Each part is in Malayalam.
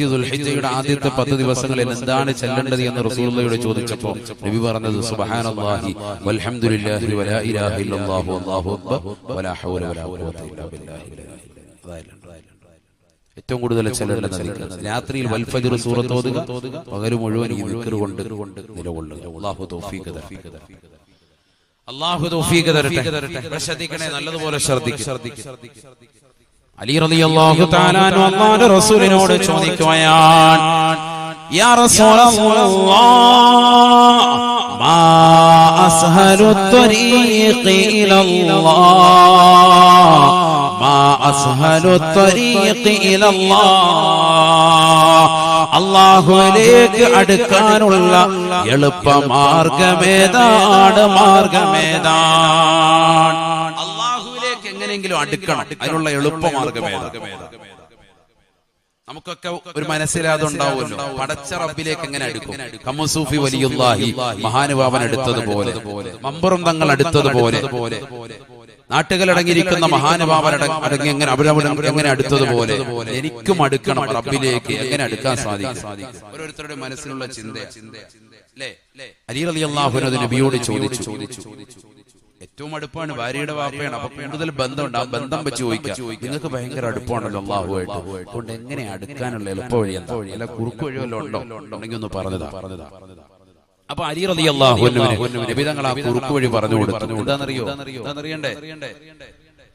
പ്രത്യേകിച്ച് ദുൽഹിജ്ജയുടെ ആദ്യത്തെ 10 ദിവസങ്ങളിൽ എന്താണ് ചെല്ലേണ്ടത് എന്ന് റസൂലുള്ളാഹിയോട് ചോദിച്ചപ്പോൾ നബി പറഞ്ഞത് സുബ്ഹാനല്ലാഹി വൽഹംദുലില്ലാഹി വലാ ഇലാഹ ഇല്ലല്ലാഹു വല്ലാഹു അക്ബർ വലാ ഹൗല വലാ ഖുവത ഇല്ലാ ബില്ലാഹി. ഏറ്റവും കൂടുതൽ ചെല്ലേണ്ടത് രാത്രിയിൽ വൽ ഫജ്ർ സൂറത്ത് ഓതുക, പകൽ മുഴുവൻ ഈ ദിക്ർ കൊണ്ട് നിലകൊള്ളുക. അല്ലാഹു തൗഫീഖ് തരട്ടെ. അല്ലാഹു തൗഫീഖ് തരട്ടെ. ശ്രദ്ധിക്കണേ, നല്ലതുപോലെ ശ്രദ്ധിക്കുക. അലി റളിയല്ലാഹു തആല അൻഹു അല്ലാഹുവിന്റെ റസൂലിനോട് ചോദിക്കുകയാണ്, യാ റസൂലല്ലാഹ് മാ അസ്ഹലു ത്വരീഖി ഇലല്ലാഹ്, മാ അസ്ഹലു ത്വരീഖി ഇലല്ലാഹ്, അല്ലാഹുവിലേക്ക് അടുക്കാനുള്ള എളുപ്പമാർഗമേതാണ്, മാർഗമേതാണ്? അല്ലാഹുവിലേക്ക് എങ്ങനെയെങ്കിലും അടുക്കണം, അതിനുള്ള എളുപ്പമാർഗമേതാണ്? നമുക്കൊക്കെ ഒരു മനസ്സിലാതുണ്ടാവുമല്ലോ, പടച്ച റബ്ബിലേക്ക് എങ്ങനെ അടുക്കും? കമ്മസൂഫി വലിയുല്ലാഹി മഹാനുഭാവൻ അടുത്തതുപോലെ, മമ്പറും തങ്ങൾ അടുത്തതുപോലെ, നാട്ടുകളടങ്ങിയിരിക്കുന്ന മഹാനുഭാവൻ എങ്ങനെ അടുത്തതുപോലെ എനിക്കും അടുക്കണം റബ്ബിലേക്ക്. എങ്ങനെ അടുക്കാൻ സാധിക്കും? ഓരോരുത്തരുടെ മനസ്സിലുള്ള ചിന്ത അല്ലേ? അലി റളിയല്ലാഹു അൻഹു നബിയോട് ചോദിച്ചു. ഏറ്റവും അടുപ്പാണ്, ഭാര്യയുടെ വാപ്പയാണ്, അപ്പൊ കൂടുതൽ ബന്ധമുണ്ട്. ആ ബന്ധം വെച്ച് ചോദിക്കാം, നിങ്ങൾക്ക് ഭയങ്കര അടുപ്പമാണല്ലോ അല്ലാഹുവായിട്ട്, അതുകൊണ്ട് എങ്ങനെ അടുക്കാനുള്ള എളുപ്പ വഴി എന്താ? അല്ല കുറുക്കു വഴി വല്ലതും ഉണ്ടോ? ഉണ്ടെങ്കിൽ ഒന്ന് പറഞ്ഞതാ. അപ്പൊ അലി റളിയല്ലാഹു അൻഹു നബി തങ്ങൾ ആ കുറുക്കു വഴി പറഞ്ഞു കൊടുത്തു. എന്താണെന്നറിയണ്ടേ?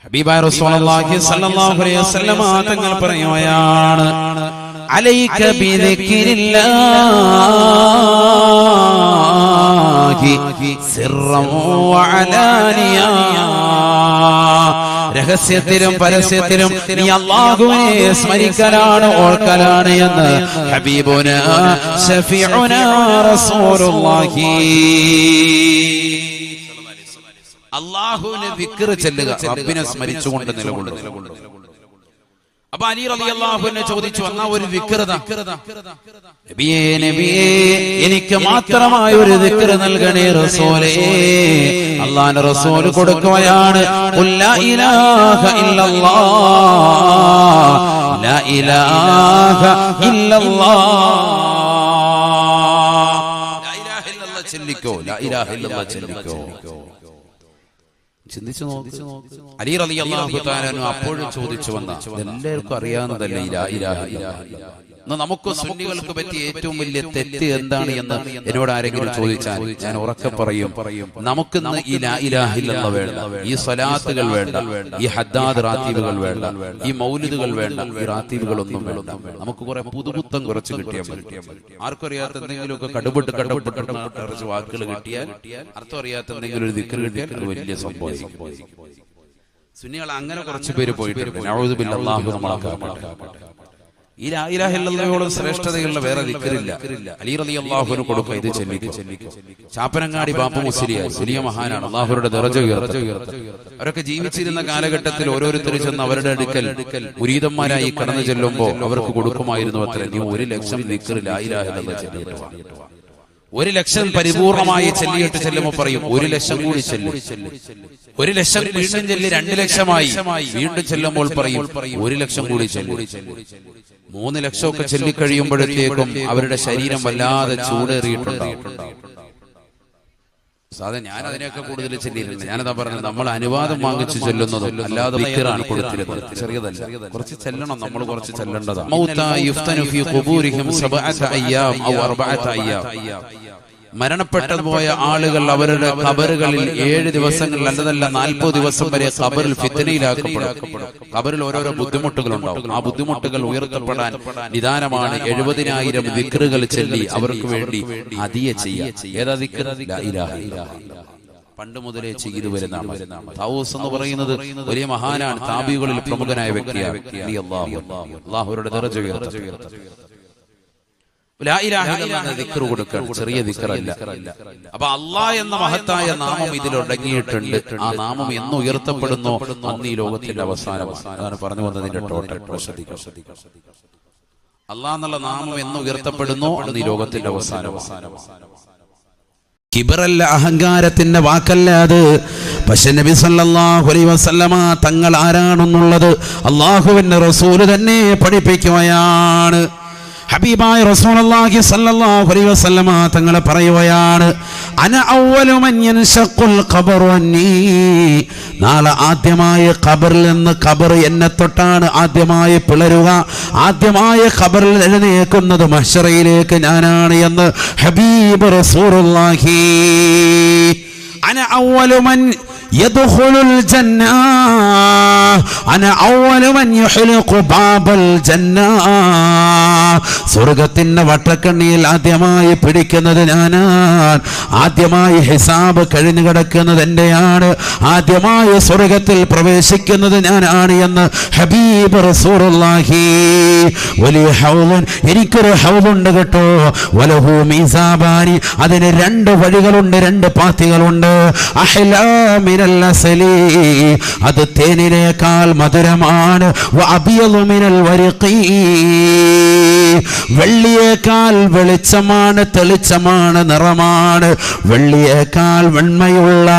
ഹബീബായ റസൂലുള്ളാഹി സ്വല്ലല്ലാഹു അലൈഹി വസല്ലം തങ്ങൾ പറയുകയാണ്, അലൈക ബിദിക്രില്ലാഹി സിർറൻ വഅലാനിയ, രഹസ്യത്തിലും പരസ്യത്തിലും നീ അല്ലാഹുവിനെ സ്മരിക്കലാണ്, ഓർക്കലാണ് എന്ന് ഹബീബുനാ ശഫീഉനാ റസൂലുള്ളാഹി. അല്ലാഹുവിനെ ദിക്ർ ചെല്ലുക, റബ്ബിനെ സ്മരിച്ചുകൊണ്ട് നിലകൊള്ളുക. അപ്പൊ അലി റളിയല്ലാഹു അൻഹു ചോദിച്ചു, എന്നാ ഒരു ദിക്ർ താ. നബിയേ നബിയേ, എനിക്ക് മാത്രമായ ഒരു ദിക്ർ നൽകണേ റസൂലേ. അല്ലാഹുവിന്റെ റസൂൽ കൊടുക്കുകയാണ്, ഖുൽ ലാ ഇലാഹ ഇല്ലല്ലാഹ്, ലാ ഇലാഹ ഇല്ലല്ലാഹ്, ലാ ഇലാഹ ഇല്ലല്ലാഹ് ചൊല്ലിക്കോ, ലാ ഇലാഹ ഇല്ലല്ലാഹ് ചൊല്ലിക്കോ. ചിന്തിച്ചു നോക്ക്. അലി റളിയല്ലാഹു തആല അൻഹു അപ്പോഴും ചോദിച്ചു വന്ന, എല്ലാവർക്കും അറിയാവുന്നതല്ലേ ലാ ഇലാഹ ഇല്ലല്ലാഹ്. നമുക്ക് സുന്നികൾക്ക് പറ്റിയ ഏറ്റവും വലിയ തെറ്റ് എന്താണ് എന്ന് എന്നോട് ആരെങ്കിലും ചോദിച്ചാൽ ഞാൻ ഉറക്കെ പറയും, നമുക്ക് ഈ ലാ ഇലാഹ ഇല്ലല്ലാഹ് വേണ്ട, ഈ സ്വലാത്തുകൾ വേണ്ട, ഈ ഹദ്ദാദ് റാത്തീബുകൾ വേണ്ട, ഈ മൗലിദുകൾ വേണ്ട, ഈ റാത്തീബുകളൊന്നും വേണ്ട. നമുക്ക് കുറെ പുതുപുത്തം കുറച്ച് കിട്ടിയാൽ മതി. ആർക്കും അറിയാത്ത എന്തെങ്കിലുമൊക്കെ കടുപെട്ട് കുറച്ച് വാക്കുകൾ കിട്ടിയാൽ, അർത്ഥം അറിയാത്ത എന്തെങ്കിലും ഒരു ദിക്ർ കിട്ടിയാൽ അത് വലിയ സംഭവം. സുന്നികൾ അങ്ങനെ കുറച്ച് പേര് പോയിട്ടുണ്ട്. നഊദു ബില്ലാഹി, അല്ലാഹു നമ്മളെ കാക്കട്ടെ. ഈ ലാ ഇലാഹ ഇല്ലല്ലാഹയോളം ശ്രേഷ്ഠതയുള്ള വേറെ ദിക്റില്ല. അലി റളിയല്ലാഹു അൻഹു കൊടുക്കുക, ഇത് ചൊല്ലിക്കോ. ചാപ്പനങ്ങാടി ബാപ്പു മുസ്ലിയാർ വലിയ മഹാനാണ്, അല്ലാഹുവിന്റെ ദറജ ഉയർത്തട്ടെ. അവരൊക്കെ ജീവിച്ചിരുന്ന കാലഘട്ടത്തിൽ ഓരോരുത്തർ ചെന്ന് അവരുടെ അടുക്കൽ മുരീദന്മാരായി കടന്നു ചെല്ലുമ്പോൾ അവർക്ക് കൊടുക്കുമായിരുന്നു അത്ര, നീ 1,00,000 ദിക്ർ ലാ ഇലാഹ ഇല്ലല്ലാഹ് ചൊല്ലിയിട്ട് വാ. 1,00,000 പരിപൂർണമായി ചെല്ലിയിട്ട് ചെല്ലുമ്പോൾ പറയും 1,00,000 കൂടി ചെല്ലും. 1,00,000 വീണ്ടും ചെല്ലി 2,00,000 വീണ്ടും ചെല്ലുമ്പോൾ പറയും 1,00,000 കൂടി ചെല്ലും. 3,00,000 ഒക്കെ ചൊല്ലിക്കഴിയുമ്പോഴത്തേക്കും അവരുടെ ശരീരം വല്ലാതെ ചൂടേറിയിട്ടുണ്ടാവും. സാധാരണ ഞാൻ അതിനെയൊക്കെ കൂടുതൽ ചെല്ലിയിട്ടുണ്ട്. ഞാനതാ പറഞ്ഞത്, നമ്മൾ അനുവാദം വാങ്ങിച്ചു ചെല്ലുന്നതും അല്ലാതെ ദിക്റാണ് കൊടുത്തിരുന്നത്. ചെറിയതല്ല, കുറച്ച് ചെല്ലണം, നമ്മൾ കുറച്ച് ചെല്ലേണ്ടതാണ്. മരണപ്പെട്ടതുപോയ ആളുകൾ അവരുടെ ഖബറുകളിൽ 7 ദിവസങ്ങളിൽ അല്ലതല്ല 40 ദിവസം വരെ ഖബറിൽ ഫിത്നയിലാക്കപ്പെടും. ഖബറിൽ ഓരോരോ ബുദ്ധിമുട്ടുകളുണ്ടാവും. ആ ബുദ്ധിമുട്ടുകൾ ഉയർത്തപ്പെടാൻ നിദാനമാണ് 70,000 ദിക്റുകൾ ചൊല്ലി അവർക്ക് വേണ്ടി ഹദിയ ചെയ്യുക. ഏതാ ദിക്ർ? ലാ ഇലാഹ ഇല്ലല്ലാഹ്. പണ്ട് മുതലേ ചെയ്തു വരുന്ന തൗസ് എന്ന് പറയുന്നത് വലിയ മഹാനാണ്, താബികളിൽ പ്രമുഖനായ വ്യക്തിയാണ്. അല്ലാഹുവിന്റെ ദറജ ഉയർത്തട്ടെ. ലാ ഇലാഹ ഇല്ലല്ലാഹ് ദിക്ർ കൊടുക്കണം, ചെറിയ ദിക്റല്ല. അപ്പൊ അല്ലാഹ് എന്ന മഹത്തായ നാമം ഇതിലടങ്ങിയിട്ടുണ്ട്. ആ നാമം എന്ന് ഉയർത്തപ്പെടുന്നു അന്ന് ഈ ലോകത്തിന്റെ അവസാനമാണ്. അതാണ് പറഞ്ഞു വന്നതിന്റെ ടോട്ടൽ. അല്ലാഹ് എന്നുള്ള നാമം എന്ന് ഉയർത്തപ്പെടുന്നു അന്ന് ഈ ലോകത്തിന്റെ അവസാനമാണ്. കിബറല്ല, അഹങ്കാരത്തിന്റെ വാക്കല്ല അത്. പക്ഷെ നബി സല്ലല്ലാഹു അലൈഹി വസല്ലമ തങ്ങൾ ആരാണെന്നുള്ളത് അല്ലാഹുവിന്റെ റസൂൽ തന്നെ പഠിപ്പിക്കുകയാണ്. ഹബീബായ റസൂലുള്ളാഹി സ്വല്ലല്ലാഹു അലൈഹി വസല്ലമ തങ്ങൾ പറയുകയാണ്, അന അവ്വലു മൻ യൻശഖുൽ ഖബറു അന്നീ, നാളെ ആദ്യമായി ഖബറിൽ നിന്ന്, ഖബർ എന്നെ തൊട്ടാണ് ആദ്യമായി പിളരുക, ആദ്യമായി ഖബറിൽ എഴുന്നേൽക്കുന്നത് മഹ്ശറയിലേക്ക് ഞാനാണ് എന്ന് ഹബീബ് റസൂലുള്ളാഹി. അന അവ്വലു മൻ യദ്ഖുലുൽ ജന്ന, അന അവ്വലു മൻ യുഹ്ലിഖു ബാബൽ ജന്ന, സ്വർഗ്ഗത്തിന്റെ വട്ടക്കണ്ണിയിൽ ആദ്യമായി പിടിക്കുന്നത് ഞാനാണ്, ആദ്യമായി ഹിസാബ് കഴിഞ്ഞു കിടക്കുന്നത് എന്റെയാണ്, ആദ്യമായി സ്വർഗ്ഗത്തിൽ പ്രവേശിക്കുന്നത് ഞാനാണ് എന്ന് ഹബീബ് റസൂലുള്ളാഹി. വലിയ ഹൗദൻ, എനിക്കൊരു ഹൗദുണ്ട് കേട്ടോ, വലഹു മീസാബാനി, അതിന് രണ്ട് വഴികളുണ്ട്, രണ്ട് പാത്തികളുണ്ട്. അഹ്ലാ മിനൽ അസലി, അത് തേനിനേക്കാൾ മധുരമാണ്. വഅബിയദു മിനൽ വരിഖി, വെള്ളിയേക്കാൾ വെളിച്ചമാണ്, തെളിച്ചമാണ്, നിറമാണ്. വെള്ളിയേക്കാൾ വെണ്മയുള്ള,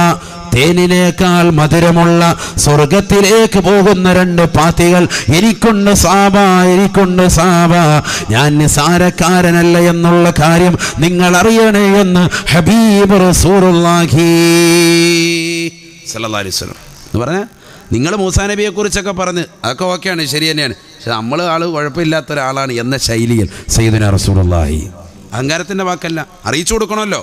തേനിനേക്കാൾ മധുരമുള്ള സ്വർഗത്തിലേക്ക് പോകുന്ന രണ്ട് പാത്തികൾ എനിക്കുണ്ട് സാബ, എനിക്കുണ്ട് സാബ. ഞാൻ നിസാരക്കാരനല്ല എന്നുള്ള കാര്യം നിങ്ങൾ അറിയണേ എന്ന് ഹബീബ് റസൂലുള്ളാഹി സല്ലല്ലാഹു അലൈഹി വസല്ലം എന്ന് പറഞ്ഞാൽ, നിങ്ങൾ മൂസാ നബിയെ കുറിച്ചൊക്കെ പറഞ്ഞ് അതൊക്കെ ഓക്കെയാണ്, ശരി തന്നെയാണ്. പക്ഷെ നമ്മൾ ആള് കുഴപ്പമില്ലാത്ത ഒരാളാണ് എന്ന ശൈലിയിൽ സയ്യിദുനാ റസൂലുള്ളാഹി. അഹങ്കാരത്തിൻ്റെ വാക്കല്ല, അറിയിച്ചു കൊടുക്കണമല്ലോ.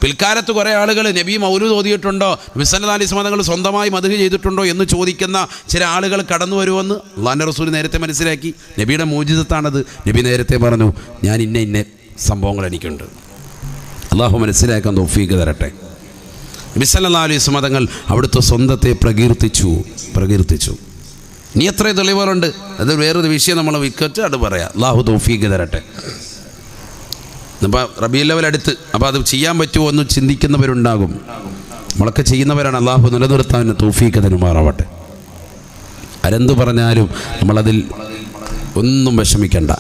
പിൽക്കാലത്ത് കുറേ ആളുകൾ നബി മൗലൂദ് ഓതിയിട്ടുണ്ടോ, നബി സല്ലല്ലാഹു അലൈഹി വസല്ലം തങ്ങൾ സ്വന്തമായി മദ്ഹ് ചെയ്തിട്ടുണ്ടോ എന്ന് ചോദിക്കുന്ന ചില ആളുകൾ കടന്നു വരുമെന്ന് അള്ളാഹുവിൻ്റെ റസൂൽ നേരത്തെ മനസ്സിലാക്കി. നബിയുടെ മൂജിസത്താണത്. നബി നേരത്തെ പറഞ്ഞു, ഞാൻ ഇന്ന സംഭവങ്ങൾ എനിക്കുണ്ട്. അള്ളാഹു മനസ്സിലാക്കാൻ തൗഫീഖ് തരട്ടെ. നബി സല്ലല്ലാഹു അലൈഹി വസല്ലം തങ്ങൾ അവിടുത്തെ സ്വന്തത്തെ പ്രകീർത്തിച്ചു. ഇനി എത്ര തെളിവുകളുണ്ട്, അത് വേറൊരു വിഷയം നമ്മൾ വിൽക്കച്ച് അത് പറയാം. അള്ളാഹു തൗഫീഖ് തരട്ടെ. അപ്പോൾ റബീഉൽ അവ്വൽ അടുത്ത്, അപ്പോൾ അത് ചെയ്യാൻ പറ്റുമോ എന്ന് ചിന്തിക്കുന്നവരുണ്ടാകും. നമ്മളൊക്കെ ചെയ്യുന്നവരാണ്. അള്ളാഹു നിലനിർത്താൻ തൗഫീഖ് തരുമാറാവട്ടെ. ആരെന്തു പറഞ്ഞാലും നമ്മളതിൽ ഒന്നും വിഷമിക്കണ്ട.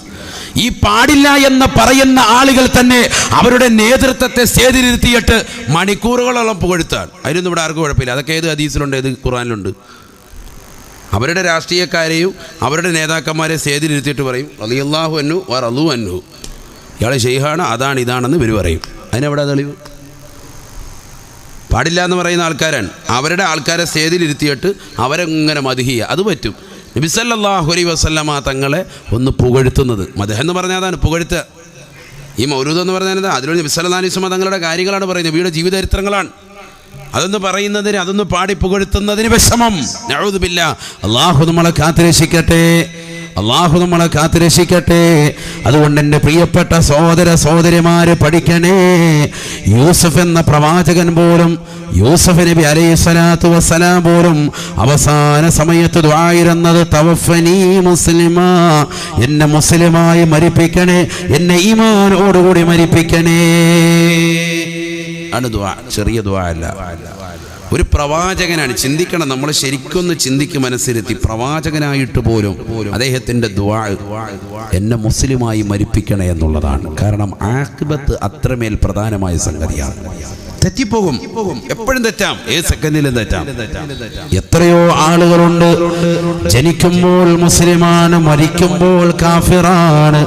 ഈ പാടില്ല എന്ന് പറയുന്ന ആളുകൾ തന്നെ അവരുടെ നേതൃത്വത്തെ സ്റ്റേജിലിരുത്തിയിട്ട് മണിക്കൂറുകളോളം പുകഴ്ത്താണ്. അതിനൊന്നും ഇവിടെ ആർക്കും കുഴപ്പമില്ല. അതൊക്കെ ഏത് ഹദീസിലുണ്ട്, ഏത് ഖുർആനിലുണ്ട്. അവരുടെ രാഷ്ട്രീയക്കാരെയും അവരുടെ നേതാക്കന്മാരെ സ്റ്റേജിലിരുത്തിയിട്ട് പറയും റളിയല്ലാഹു അൻഹു വ റളു അൻഹു, ഇയാൾ ഷെയ്ഖാണ്, അതാണ് ഇതാണെന്ന് ഇവർ പറയും. അതിനെവിടെ തെളിവ്? പാടില്ല എന്ന് പറയുന്ന ആൾക്കാരാണ്. അവരുടെ ആൾക്കാരെ സ്റ്റേജിലിരുത്തിയിട്ട് അവരെ ഇങ്ങനെ മദ്ഹ് ചെയ്യുക, അത് പറ്റും. നബി സല്ലല്ലാഹു അലൈഹി വസല്ലമ തങ്ങളെ ഒന്ന് പുകഴ്ത്തുന്നത്, മദ്ഹ് എന്ന് പറഞ്ഞാൽ അതാണ് പുകഴ്ത്തുക. ഈ മൗലൂദ് എന്ന് പറഞ്ഞാൽ എന്താ? അതിലൂടെ നബി സല്ലല്ലാഹു അലൈഹി വസല്ലമ തങ്ങളുടെ കാര്യങ്ങളാണ് പറയുന്നത്, നബിയുടെ ജീവചരിത്രങ്ങളാണ്. അതൊന്ന് പറയുന്നതിന്, അതൊന്ന് പാടി പുകഴ്ത്തുന്നതിന് വിഷമം. നഊദു ബില്ലാഹ്. അല്ലാഹു നമ്മളെ കാത്തുരക്ഷിക്കട്ടെ, അള്ളാഹു നമ്മളെ കാത്തുരക്ഷിക്കട്ടെ. അതുകൊണ്ട് എൻ്റെ പ്രിയപ്പെട്ട സഹോദര സഹോദരിമാര് പഠിക്കണേ. യൂസുഫ് എന്ന പ്രവാചകൻ പോലും, യൂസുഫ് നബി അലൈഹി സ്വലാത്തു വസ്സലാം പോലും അവസാന സമയത്ത് ദുആയിരുന്നത് തവഫനി മുസ്ലിമാ, എന്നെ മുസ്ലിമായി മരിപ്പിക്കണേ, എന്നെ ഈമാനോടുകൂടി മരിപ്പിക്കണേ. ആണ് ദുആ, ചെറിയ ദുആ അല്ല. ഒരു പ്രവാചകനാണ്. ചിന്തിക്കണം, നമ്മൾ ശരിക്കൊന്ന് ചിന്തിക്ക് മനസ്സിലെത്തി. പ്രവാചകനായിട്ട് പോലും അദ്ദേഹത്തിൻ്റെ ദുആ എന്നെ മുസ്ലിമായി മരിപ്പിക്കണേ എന്നുള്ളതാണ്. കാരണം ആഖിബത്ത് അത്രമേൽ പ്രധാനമായ സംഗതിയാണ്. തെറ്റിപ്പോകും, എപ്പോഴും തെറ്റാം, ഏത് സെക്കൻഡിലും തെറ്റാം. എത്രയോ ആളുകളുണ്ട് ജനിക്കുമ്പോൾ മുസ്ലിമാണ്, മരിക്കുമ്പോൾ കാഫിറാണ്.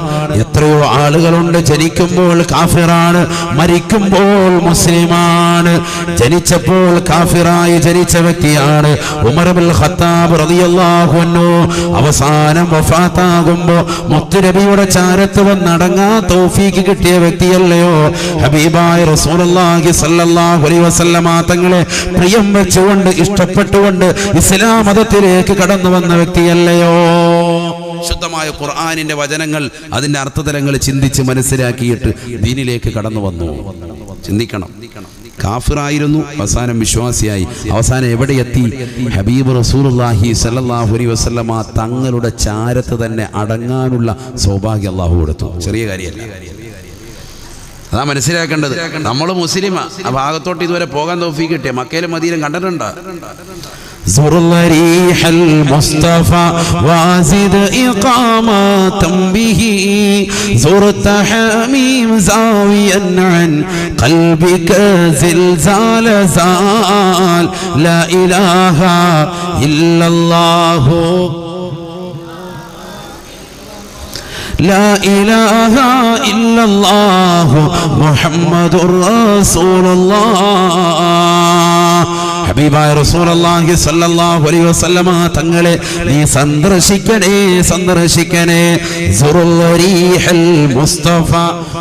എത്രയോ ആളുകളുണ്ട് ജനിക്കുമ്പോൾ കാഫിറാണ്, മരിക്കുമ്പോൾ മുസ്ലിമാണ്. ജനിച്ചപ്പോൾ കാഫിറായി ജനിച്ച വ്യക്തിയാണ് ഉമർ ഇബ്നുൽ ഖത്താബ് റളിയല്ലാഹു അൻഹു. അവസാനം വഫാത്താകുമ്പോൾ മുത്തുനബിയുടെ ചാരത്ത് വന്നടങ്ങാൻ തൗഫീഖ് കിട്ടിയ വ്യക്തിയല്ലയോ ഹബീബായ റസൂലുള്ളാഹി സ്വല്ലല്ലാഹു അലൈഹി വസല്ലമ തങ്ങളെ പ്രിയം വെച്ചുകൊണ്ട് ഇഷ്ടപ്പെട്ടുകൊണ്ട് ഇസ്ലാം മതത്തിലേക്ക് കടന്നു വന്ന വ്യക്തിയല്ലയോ? ശുദ്ധമായ ഖുർആനിന്റെ വചനങ്ങൾ, അതിന്റെ അർത്ഥതലങ്ങൾ ചിന്തിച്ച് മനസ്സിലാക്കിയിട്ട് ദീനിലേക്ക് കടന്നു വന്നു. ചിന്തിക്കണം. കാഫിറായിരുന്നു, അവസാനം വിശ്വാസിയായി. അവസാനം എവിടെ എത്തി? ഹബീബ് റസൂലുള്ളാഹി സ്വല്ലല്ലാഹു അലൈഹി വസല്ലമ തങ്ങളുടെ ചാരത്ത് തന്നെ അടങ്ങാനുള്ള സൗഭാഗ്യം അല്ലാഹു കൊടുത്തു. ചെറിയ കാര്യമല്ല, അതാ മനസ്സിലാക്കേണ്ടത്. നമ്മൾ മുസ്ലിമാ, ആ ഭാഗത്തോട്ട് ഇതുവരെ പോകാൻ തൗഫീഖ് കിട്ടിയ മക്കയിലും മദീനയിലും കണ്ടിട്ടുണ്ടോ? زريح المصطفى وازد إقامة به زرت حميم زاويا عن قلبك زلزال زال لا إله إلا الله ലാ ഇലാഹ ഇല്ലല്ലാഹു മുഹമ്മദുർ റസൂലുള്ളാഹ്. ഹബീബായ റസൂലുള്ളാഹി സ്വല്ലല്ലാഹു അലൈഹി വസല്ലമ തങ്ങളെ നീ സന്ദർശിക്കണേ, സന്ദർശിക്കണേ. സുറുൽ റീഹൽ മുസ്തഫ,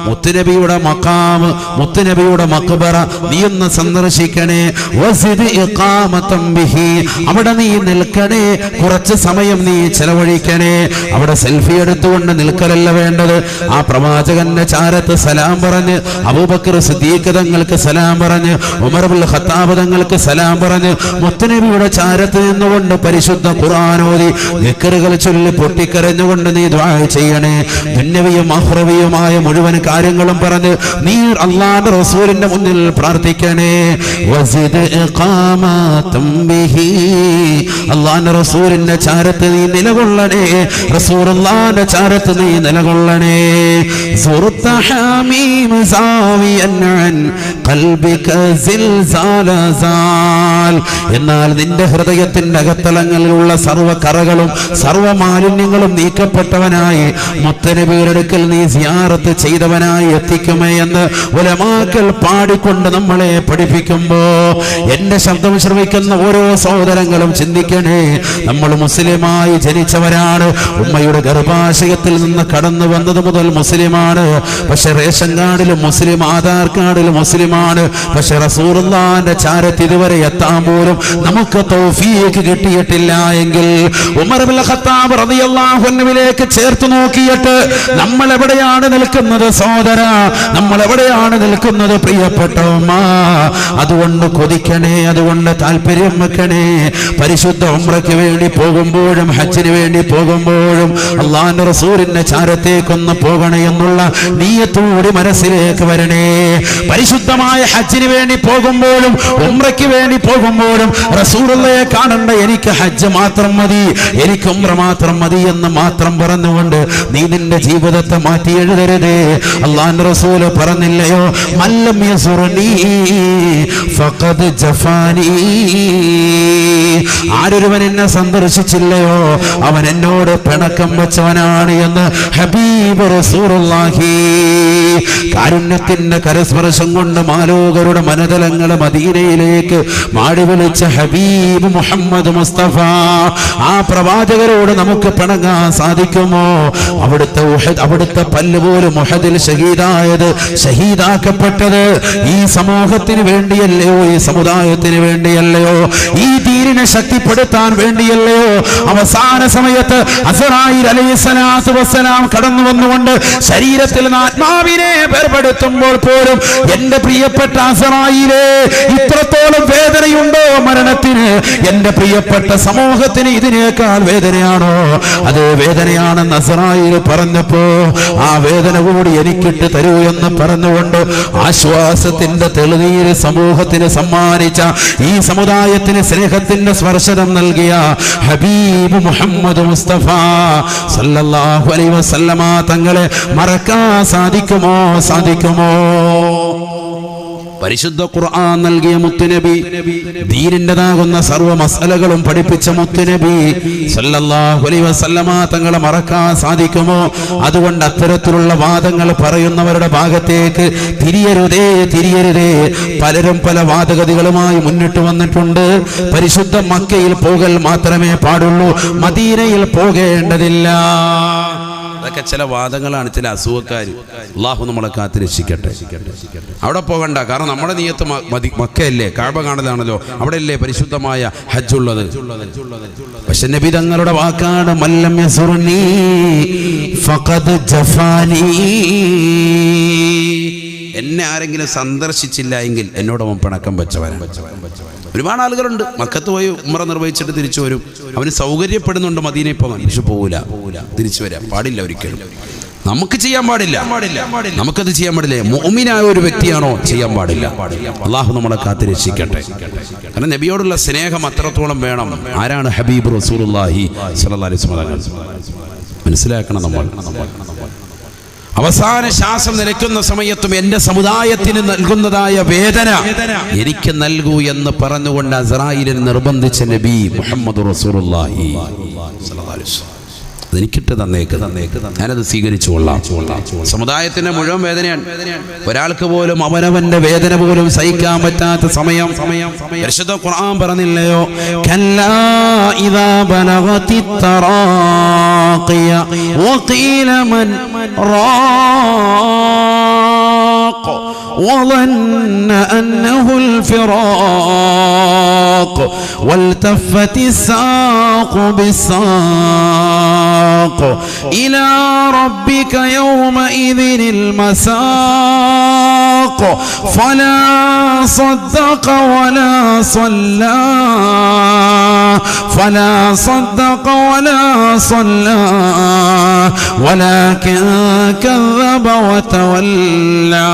മുത്തുനബിയുടെ മഖാം, മുത്തുനബിയുടെ മഖ്ബറ നീ ഒന്ന് സന്ദർശിക്കണേ. വസിദ് ഇഖാമതൻ ബിഹി, അവിടെ നീ നിൽക്കണേ, കുറച്ച് സമയം നീ ചെലവഴിക്കണേ. അവിടെ സെൽഫി എടുത്തുകൊണ്ട് നിൽക്കലല്ല വേണ്ടത്. ആ പ്രവാചകന്റെ ചാരത്ത് സലാം പറഞ്ഞ്, അബൂബക്കർ സിദ്ദീഖ് തങ്ങൾക്ക് സലാം പറഞ്ഞ്, ഉമർ ഇബ്നുൽ ഖത്താബ് തങ്ങൾക്ക് സലാം പറഞ്ഞ്, മുത്തുനബിയുടെ ചാരത്ത് നിന്നുകൊണ്ട് പരിശുദ്ധ ഖുർആൻ ഓതി ദിക്റുകൾ ചൊല്ലി പൊട്ടിക്കരഞ്ഞുകൊണ്ട് നീ ദുആ ചെയ്യണേ. ദുന്യവിയും അഖ്റവിയുമായ മുഴുവൻ കാര്യങ്ങളും പറഞ്ഞ് നീ അല്ലാഹുവിന്റെ റസൂലിന്റെ മുന്നിൽ പ്രാർത്ഥിക്കണേ. വസിദ് ഇഖാമതൻ ബിഹി, അല്ലാഹുവിന്റെ റസൂലിന്റെ ചാരത്ത് നീ നിലകൊള്ളണേ, റസൂലുള്ളാഹിന്റെ ചാരത്ത് നീ നിലകൊള്ളണേ. സുറുത്ത ഹമീം സാവിയൻ അൻ ഖൽബിക സിൽസാലസാൽ, എന്നാൽ നിന്റെ ഹൃദയത്തിന്റെ അകത്തളങ്ങളിലുള്ള സർവ്വ കറകളും സർവ്വ മാലിന്യങ്ങളും നീക്കപ്പെട്ടവനായി മുത്തനബിയുടെ അടുക്കൽ നീ സിയാറത്ത് ചെയ്തവനായി എത്തിക്കുമേ എന്ന് ഉലമാക്കൾ പാടിക്കൊണ്ട് നമ്മളെ പഠിപ്പിക്കുമ്പോ എന്റെ ശബ്ദം ശ്രവിക്കുന്ന ഓരോ സഹോദരങ്ങളും ചിന്തിക്കണേ, നമ്മൾ മുസ്ലിമായി ജനിച്ചവരാണ്. ഉമ്മയുടെ ഗർഭാശയത്തിൽ നിന്ന് കടന്നു വന്നത് മുതൽ മുസ്ലിമാണ്. പക്ഷെ റേഷൻ കാർഡിലും മുസ്ലിം, ആധാർ കാർഡിലും മുസ്ലിമാണ്. പക്ഷെ റസൂലുള്ളാഹിന്റെ ചാരത്ത് ഇതുവരെ എത്താൻ പോലും നമുക്ക് തൗഫീഖ് കിട്ടിയിട്ടില്ല എങ്കിൽ ഉമർ ഇബ്നുൽ ഖത്താബ് റളിയല്ലാഹു അൻഹുവിലേക്ക് ചേർത്ത് നോക്കിയിട്ട് നമ്മൾ എവിടെയാണ് നിൽക്കുന്നത് സഹോദര, നമ്മൾ എവിടെയാണ് നിൽക്കുന്നത് പ്രിയപ്പെട്ട ഉമ്മ? അതുകൊണ്ട് കൊതിക്കണേ, അതുകൊണ്ട് താല്പര്യം വെക്കണേ. പരിശുദ്ധ ഉംറയ്ക്ക് വേണ്ടി പോകുമ്പോഴും ഹജ്ജിന് വേണ്ടി പോകുമ്പോഴും അല്ലാഹുവിന്റെ റസൂലിന്റെ ചാരത്തേക്കൊന്ന് പോകണേ എന്നുള്ള നിയ്യത്തോടെ മനസ്സിലേക്ക് വരണേ. പരിശുദ്ധമായ ഹജ്ജിന് വേണ്ടി പോകുമ്പോഴും ഉംറയ്ക്ക് വേണ്ടി പോകുമ്പോഴും റസൂലുള്ളാഹിയെ കാണണ്ട, എനിക്ക് ഹജ്ജ് മാത്രം മതി, എനിക്ക് ഉംറ മാത്രം മതി എന്ന് മാത്രം പറഞ്ഞുകൊണ്ട് നീ നിന്റെ ജീവിതത്തെ മാറ്റി എഴുതരുതേ. അല്ലാഹുവിന്റെ റസൂല് പറഞ്ഞില്ലയോ, മല്ലം യസുർനി ഫഖദ് ജഫാനി, ആരൊരുവൻ എന്നെ സന്ദർശിച്ചില്ലയോ അവൻ എന്നോട് പിണക്കം വെച്ചവനാണ് എന്ന് ഹബീബ് റസൂലുള്ളാഹി. കാരുണ്യത്തിന്റെ കരസ്പർശം കൊണ്ട് മാലോകരുടെ മനതലങ്ങളെ മദീനയിലേക്ക് മാടി വിളിച്ച ഹബീബ് മുഹമ്മദ് മുസ്തഫ, ആ പ്രവാചകരോട് നമുക്ക് പിണങ്ങാൻ സാധിക്കുമോ? അവിടുത്തെ പല്ല് പോലും ഉഹദിൽ ഷഹീദായത്, ഷഹീദാക്കപ്പെട്ടത് ഈ സമൂഹത്തിന് വേണ്ടിയല്ലയോ, ഈ സമുദായത്തിന് വേണ്ടിയല്ലയോ, ഈ ദീനിനെ ശക്തിപ്പെടുത്താൻ വേണ്ടിയല്ലയോ? അവസാന സമയത്ത് അസ്റായീൽ അലൈഹിസ്സലാത്തു വസ്സലാം കടന്നു വന്നുകൊണ്ട് ശരീരത്തിൽ നിന്ന് ആത്മാവിനെ വേർപെടുത്തുമ്പോൾ പോലും എന്റെ പ്രിയപ്പെട്ട അസ്റായീലേ, ഇത്രത്തോളം വേദനയുണ്ടോ മരണത്തിന്? എന്റെ പ്രിയപ്പെട്ട സമൂഹത്തിന് ഇതിനേക്കാൾ വേദനയാണോ? അതേ വേദനയാണെന്ന് അസ്റായീൽ പറഞ്ഞപ്പോ ആ വേദന കൂടി എനിക്കിട്ട് തരൂ എന്ന് പറഞ്ഞുകൊണ്ട് ആശ്വാസത്തിന്റെ തെളിനീര് സമൂഹത്തിന് സമ്മാനിച്ച, ഈ സമുദായത്തിന് സ്നേഹത്തിന്റെ സ്പർശനം നൽകിയ ഹബീബ് മുഹമ്മദ് മുസ്തഫ സല്ലല്ലാഹു അലൈഹി വസല്ലമ തങ്ങളെ മറക്കാൻ സാധിക്കുമോ? സാധിക്കുമോ? പരിശുദ്ധ ഖുർആൻ നൽകിയ മുത്തുനബി, ദീനിൻ്റെതാകുന്ന സർവ്വ മസലകളും പഠിപ്പിച്ച മുത്തുനബി സല്ലല്ലാഹു അലൈഹി വസല്ലമ തങ്ങളെ മറക്കാൻ സാധിക്കുമോ? അതുകൊണ്ട് അത്തരത്തിലുള്ള വാദങ്ങൾ പറയുന്നവരുടെ ഭാഗത്തേക്ക് തിരിയരുതേ, തിരിയരുതേ. പലരും പല വാദഗതികളുമായി മുന്നിട്ട് വന്നിട്ടുണ്ട്. പരിശുദ്ധ മക്കയിൽ പോകൽ മാത്രമേ പാടുള്ളൂ, മദീനയിൽ പോകേണ്ടതില്ല. അതൊക്കെ ചില വാദങ്ങളാണ്, ചില അസുഖക്കാർ. അല്ലാഹു നമ്മളെ കാത്തിരക്ഷിക്കട്ടെ. അവിടെ പോകണ്ട, കാരണം നമ്മുടെ നിയത്ത് മക്കയല്ലേ, കഅബ കാണലാണല്ലോ, അവിടെയല്ലേ പരിശുദ്ധമായ ഹജ്ജ് ഉള്ളത്. പക്ഷെ നബി തങ്ങളുടെ വാക്കാണ്, മല്ലം യസുർനി ഫഖദ് ജഫാനി, എന്നെ ആരെങ്കിലും സന്ദർശിച്ചില്ല എങ്കിൽ എന്നോടൊപ്പം പിണക്കം വെച്ചവനാണ്. ഒരുപാട് ആളുകളുണ്ട് മക്കത്ത് പോയി ഉംറ നിർവഹിച്ചിട്ട് തിരിച്ചു വരും, അവന് സൗകര്യപ്പെടുന്നുണ്ട് മദീനയിൽ പോകാൻ, പക്ഷെ പോവില്ല, തിരിച്ചു വരാൻ പാടില്ല ഒരിക്കലും. നമുക്ക് ചെയ്യാൻ പാടില്ല, നമുക്കത് ചെയ്യാൻ പാടില്ല. മുഅ്മിനായ ഒരു വ്യക്തിയാണോ ചെയ്യാൻ പാടില്ല. അല്ലാഹു നമ്മളെ കാത്തിരക്ഷിക്കട്ടെ. കാരണം നബിയോടുള്ള സ്നേഹം അത്രത്തോളം വേണം. ആരാണ് ഹബീബ് റസൂലുള്ളാഹി സ്വല്ലല്ലാഹു അലൈഹി വസല്ലം? മനസ്സിലാക്കണം നമ്മൾ. അവസാന ശ്വാസം നിലയ്ക്കുന്ന സമയത്തും എന്റെ സമുദായത്തിന് നൽകുന്നതായ വേദന എനിക്ക് നൽകൂ എന്ന് പറഞ്ഞുകൊണ്ട് അസ്റായീലിനെ നിർബന്ധിച്ച നബി മുഹമ്മദ് റസൂലുള്ളാഹി സ്വല്ലല്ലാഹു അലൈഹി വസല്ലം. എനിക്കിട്ട് തന്നേക്ക് ഞാനത് സ്വീകരിച്ചു കൊള്ളാം. സമുദായത്തിന്റെ മുഴുവൻ വേദനയാണ്. ഒരാൾക്ക് പോലും അവനവന്റെ വേദന പോലും സഹിക്കാൻ പറ്റാത്ത സമയം. പരിശുദ്ധ ഖുർആൻ പറഞ്ഞില്ലയോ, കല്ലാ ഇദാ ബലഗതി തറാഖിയ വഖീല മൻ റാഖ وظن أنه الفراق والتفت الساق بالساق إلى ربك يومئذ المساق فلا صدق ولا صلى ولكن كذب وتولى.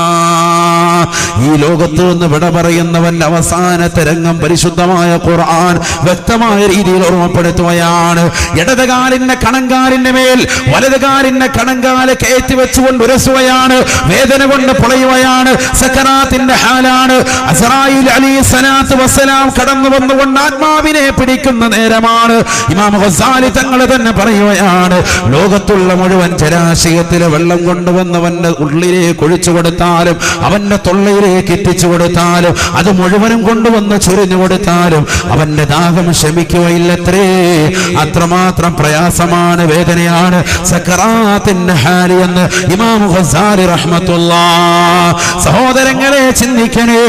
ഈ ലോകത്ത് നിന്ന് വിട പറയുന്നവന്റെ അവസാനത്തെ രംഗം പരിശുദ്ധമായ ഖുർആൻ വ്യക്തമായ രീതിയിൽ ഓർമ്മപ്പെടുത്തുകയാണ്. ഇടതുകാലിന്റെ കണങ്കാലിന്റെ മേൽ വലതുകാലിന്റെ കണങ്കാല് കയറ്റി വെച്ചുകൊണ്ട് ഉരസുകയാണ്. വേദന കൊണ്ട് പൊളയുകയാണ്. സക്കറാത്തിന്റെ ഹാലാണ്. അസ്റായീൽ അലൈഹിസ്സലാത്തു വസ്സലാം കടന്നു വന്നുകൊണ്ട് ആത്മാവിനെ പിടിക്കുന്ന നേരമാണ്. ഇമാം ഗസാലി തങ്ങൾ തന്നെ പറയുകയാണ്, ലോകത്തുള്ള മുഴുവൻ ജലാശയത്തിലെ വെള്ളം കൊണ്ടുവന്നവന്റെ ഉള്ളിലേക്ക് ഒഴിച്ചു കൊടുത്താലും അവന്റെ തൊള്ളയിലേക്ക് എത്തിച്ചു കൊടുത്താലും അത് മുഴുവനും കൊണ്ടുവന്ന് ചൊരിഞ്ഞു കൊടുത്താലും അവന്റെ ദാഹം ശമിക്കുകയില്ലത്രേ. അത്രമാത്രം പ്രയാസമാണ്, വേദനയാണ് സക്കറാത്തിന്റെ ഹാല് എന്ന് ഇമാം ഗസാലി റഹ്മത്തുള്ളാഹ്. സഹോദരങ്ങളെ ചിന്തിക്കണേ,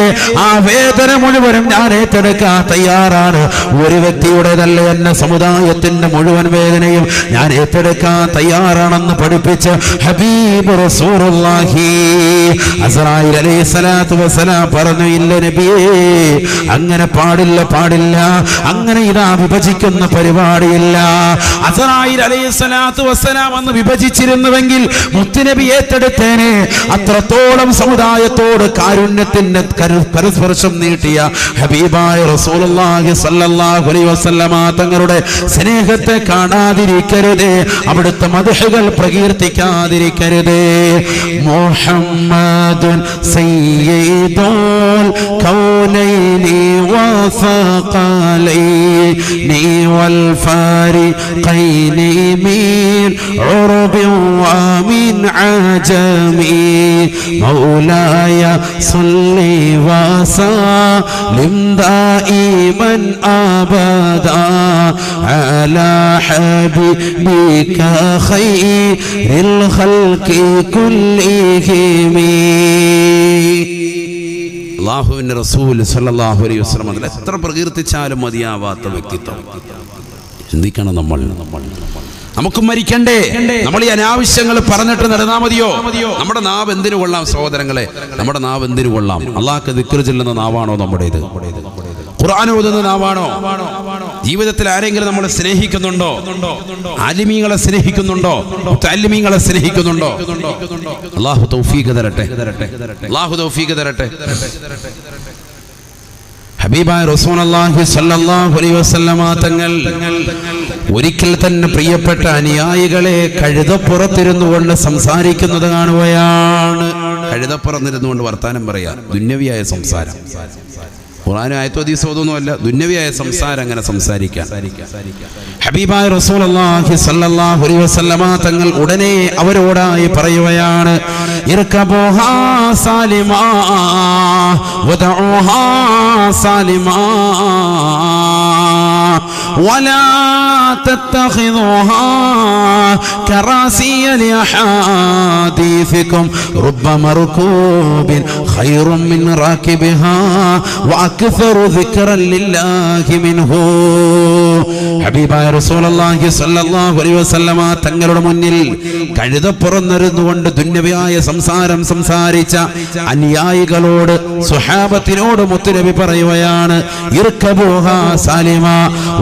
ആ വേദന മുഴുവനും ഞാൻ ഏറ്റെടുക്കാൻ തയ്യാറാണ്. ഒരു വ്യക്തിയുടേതല്ല, എന്നെ സമുദായത്തിന്റെ മുഴുവൻ വേദനയും ഞാൻ ഏറ്റെടുക്കാൻ തയ്യാറാണെന്ന് പഠിപ്പിച്ച ഹബീബ് റസൂലുള്ളാഹി അസ്റായീൽ അലൈഹിസ്സലാത്തു വസ്സലാം പറഞ്ഞു, ഇല്ല നബിയേ, അങ്ങനെ പാടില്ല, അങ്ങനെ ഇതാ വിഭജിക്കുന്ന പരിപാടിയില്ല. അസ്റായീൽ അലൈഹിസ്സലാത്തു വസ്സലാം അന്ന് വിഭജിച്ചിരുന്നുവെങ്കിൽ മുത്തുനബി ഏറ്റെടുത്തേനെ. അത്രത്തോളം സമുദായത്തോട് കാരുണ്യത്തിന്റെ കരസ്പർശം നീട്ടിയ ഹബീബായ റസൂലുള്ളാഹി സ്വല്ലല്ലാഹു അലൈഹി വസല്ലമ തങ്ങളുടെ സ്നേഹത്തെ കാണാതിരിക്കരുതേ, അവിടുത്തെ മദ്ഹുകൾ പ്രകീർത്തിക്കാതിരിക്കരുതേ. മുഹമ്മദുൻ സയ്യിദുൽ കൗനൈനി വസഖലൈനി വൽ ഫാരിഖൈനി മിൻ ഉർബിൻ വമിൻ അജമി മൗലായ സ്വല്ലി വസല്ലിം ദായിമൻ അബദാ അലാ ഹബീബിക ഖൈറിൽ ഖൽഖി കുല്ലിഹിം. അല്ലാഹുവിന്റെ റസൂൽ സല്ലല്ലാഹു അലൈഹി വസല്ലം അതിൽ എത്ര പ്രകീർത്തിച്ചാലും മതിയാവാത്ത വ്യക്തിത്വം. ചിന്തിക്കണം, നമുക്ക് മരിക്കണ്ടേ? നമ്മൾ ഈ അനാവശ്യങ്ങൾ പറഞ്ഞിട്ട് നടന്നാ മതിയോ? നമ്മുടെ നാവ് എന്തിനു കൊള്ളാം സഹോദരങ്ങളെ? നമ്മുടെ നാവ് എന്തിനു കൊള്ളാം? അള്ളാഹ്ക്ക് ദിക്ർ ചൊല്ലുന്ന നാവാണോ നമ്മുടേത്? ഖുർആൻ ഓതുന്ന നാവാണോ? ജീവിതത്തിൽ ആരെങ്കിലും നമ്മളെ സ്നേഹിക്കുന്നുണ്ടോ? ആലിമീങ്ങളെ സ്നേഹിക്കുന്നുണ്ടോ? മുതഅല്ലിമീങ്ങളെ സ്നേഹിക്കുന്നുണ്ടോ? അല്ലാഹു തൗഫീഖ് തരട്ടെ. ഹബീബായ റസൂലുള്ളാഹി സ്വല്ലല്ലാഹു അലൈഹി വസല്ലമ തങ്ങൾ ഒരിക്കൽ തന്നെ പ്രിയപ്പെട്ട അനുയായികളെ കഴുതപ്പുറത്തിരുന്നു കൊണ്ട് സംസാരിക്കുന്നത് കാണുകയാണ്. കഴുതപ്പുറത്തിരുന്നുകൊണ്ട് വർത്താനം പറയാ, ദുന്യവിയായ സംസാരം. ഖുർആനും ആയത്തും ഹദീസും ഒന്നുമല്ല, ദുന്യവിയായ സംസാരം അങ്ങനെ സംസാരിക്കാൻ. ഹബീബായ റസൂലുള്ളാഹി സ്വല്ലല്ലാഹു അലൈഹി വസല്ലമ തങ്ങൾ ഉടനെ അവരോടായി പറയുകയാണ്, ഇർകബൂഹാ സാലിമാ വദഊഹാ സാലിമാ വലാ തത്തഖിദൂഹാ കറാസിയ ലിഅഹാദീസികും റബ്ബ മർകൂബിൻ ഖൈറും മിൻ റാകിബിഹാ വഅക്സറു ദിക്റൻ ലില്ലാഹി മിൻഹു. ഹബീബായ റസൂലുള്ളാഹി സ്വല്ലല്ലാഹു അലൈഹി വസല്ലമ തങ്ങളുടെ മുന്നിൽ കഴുതപ്പുറന്നിരുന്നുകൊണ്ട് ദുന്യവിയായ സംസാരം സംസാരിച്ച അനുയായികളോട്, സ്വഹാബത്തിനോട് മുത്തുനബി പറയുകയാണ്, ഇർകബൂഹാ സാലിമ,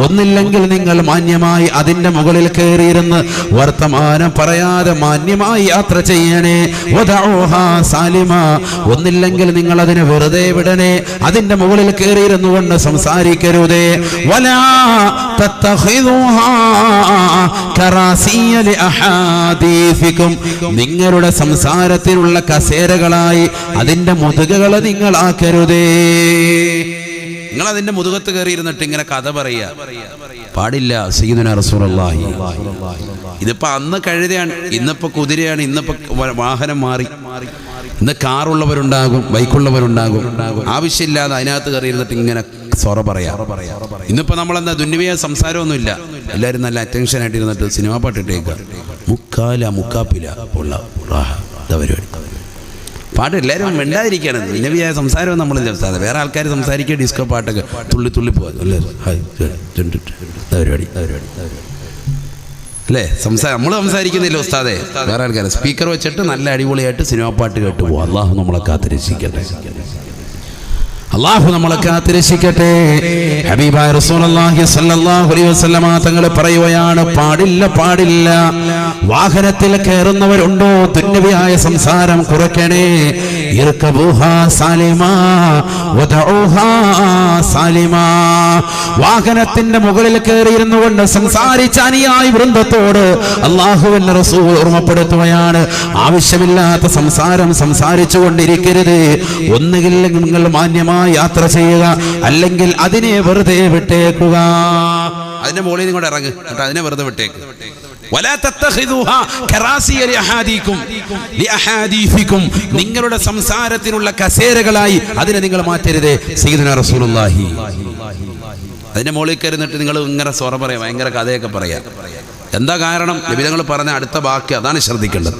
ഒന്നില്ലെങ്കിൽ നിങ്ങൾ മാന്യമായി അതിന്റെ മുകളിൽ കയറിയിരുന്ന് വർത്തമാനം പറയാതെ മാന്യമായി യാത്ര ചെയ്യണേ. വദഊഹാ സാലിമ, ഒന്നില്ലെങ്കിൽ നിങ്ങൾ അതിനെ വെറുതെ വിടണേ, അതിന്റെ മുകളിൽ കയറിയിരുന്നു കൊണ്ട് സംസാരിക്കരുതേ. വലാ തത്തഖിദൂഹാ കറാസിയ ലിഅഹാദീസികും, നിങ്ങളുടെ സംസാരത്തിനുള്ള കസേരകളായി അതിന്റെ മുതുകുകളെ നിങ്ങൾ ആക്കരുതേ. നിങ്ങൾ അതിന്റെ മുതുകത്ത് കയറിയിരുന്നിട്ട് ഇങ്ങനെ കഥ പറയാ പാടില്ല. സയ്യിദുനാ റസൂലുള്ളാഹി. ഇതിപ്പോ അന്ന് കഴുതയാണ്, ഇന്നിപ്പോ കുതിരയാണ്, ഇന്നിപ്പോ വാഹനം മാറി. ഇന്ന് കാറുള്ളവരുണ്ടാകും, ബൈക്കുള്ളവരുണ്ടാകും. ആവശ്യമില്ലാതെ അതിനകത്ത് കയറിയിരുന്നിട്ട് ഇങ്ങനെ സൊറ പറയാ. ഇന്നിപ്പോ നമ്മളെന്താ ദുന്യവിയ സംസാരമൊന്നുമില്ല. എല്ലാവരും നല്ല അറ്റൻഷൻ ആയിട്ട് ഇരുന്നിട്ട് സിനിമ പാട്ടിട്ടേക്കുക. മുക്കാപ്പില ഉള്ള പരിപാടി പാട്ട് എല്ലാവരും മിണ്ടാതിരിക്കുകയാണ്. ദുന്യവിയായ സംസാരവും നമ്മൾ സംസാരം. വേറെ ആൾക്കാർ സംസാരിക്കുക ഡിസ്കോ പാട്ടൊക്കെ തുള്ളി പോകാൻ പരിപാടി അല്ലേ? നമ്മൾ സംസാരിക്കുന്നില്ല ഉസ്താദെ, വേറെ ആൾക്കാർ സ്പീക്കർ വെച്ചിട്ട് നല്ല അടിപൊളിയായിട്ട് സിനിമാ പാട്ട് കേട്ട് പോകും. അള്ളാഹു നമ്മളെ കാത്തിരക്ഷിക്കട്ടെ. അല്ലാഹു നമ്മളെ കാത്തിരക്ഷിക്കട്ടെ. ഹബീബായ റസൂലുള്ളാഹി സ്വല്ലല്ലാഹു അലൈഹി വസല്ലമ തങ്ങൾ പറയുകയാണ്, പാടില്ല വാഹനത്തിൽ കയറുന്നവരുണ്ടോ ദുന്യവിയായ സംസാരം കുറയ്ക്കണേ. ഇർകബൂഹാ സാലിമാ വദഊഹാ സാലിമാ. വാഹനത്തിന്റെ മുകളിൽ കയറിയിരുന്നു കൊണ്ട് സംസാരിച്ച അനുയായി വൃന്ദത്തോട് അല്ലാഹുവിന്റെ റസൂൽ ഓർമ്മപ്പെടുത്തുകയാണ്, ആവശ്യമില്ലാത്ത സംസാരം സംസാരിച്ചു കൊണ്ടിരിക്കരുത്. ഒന്നുകിൽ നിങ്ങൾ മാന്യമായി യാത്ര ചെയ്യുക, അല്ലെങ്കിൽ അതിനെ വെറുതെ വിട്ടേക്കുക. അതിന്റെ മുകളിൽ നിങ്ങൾ ഇറങ്ങുക, എന്നിട്ട് അതിനെ വെറുതെ വിട്ടേക്ക്. നിങ്ങളുടെ സംസാരത്തിനുള്ള കസേരകളായി അതിനെ നിങ്ങൾ മാറ്റരുതേ. സയ്യിദുനാ റസൂലുള്ളാഹി. അതിന്റെ മുകളിൽ കയറിന്നിട്ട് നിങ്ങൾ ഇങ്ങനെ സ്വറ പറയാം, ഭയങ്കര കഥയൊക്കെ പറയാം. എന്താ കാരണം? നബി തങ്ങൾ പറഞ്ഞ അടുത്ത വാക്യം അതാണ് ശ്രദ്ധിക്കേണ്ടത്.